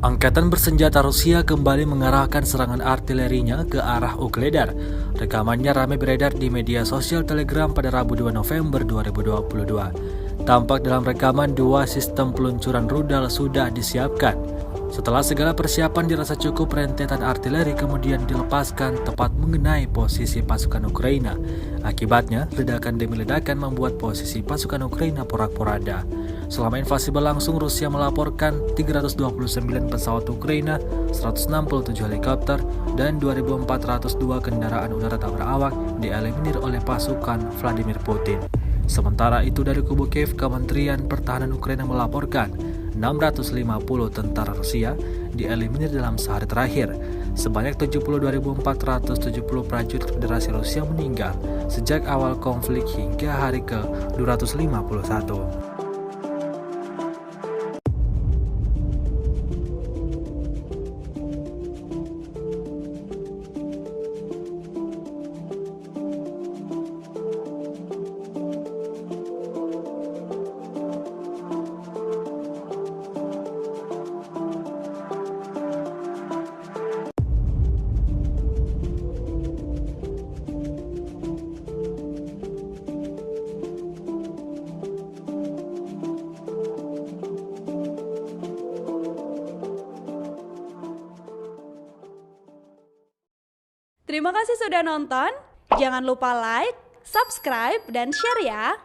Angkatan bersenjata Rusia kembali mengarahkan serangan artilerinya ke arah Wuhledar. Rekamannya ramai beredar di media sosial Telegram pada Rabu 2 November 2022. Tampak dalam rekaman 2 sistem peluncuran rudal sudah disiapkan. Setelah segala persiapan dirasa cukup, rentetan artileri kemudian dilepaskan tepat mengenai posisi pasukan Ukraina. Akibatnya, ledakan demi ledakan membuat posisi pasukan Ukraina porak-poranda. Selama invasi berlangsung, Rusia melaporkan 329 pesawat Ukraina, 167 helikopter, dan 2.402 kendaraan udara tak berawak dieliminir oleh pasukan Vladimir Putin. Sementara itu dari kubu Kiev, Kementerian Pertahanan Ukraina melaporkan 650 tentara Rusia dieliminir dalam sehari terakhir. Sebanyak 72.470 prajurit Federasi Rusia meninggal sejak awal konflik hingga hari ke-251. Terima kasih sudah nonton. Jangan lupa like, subscribe, dan share ya.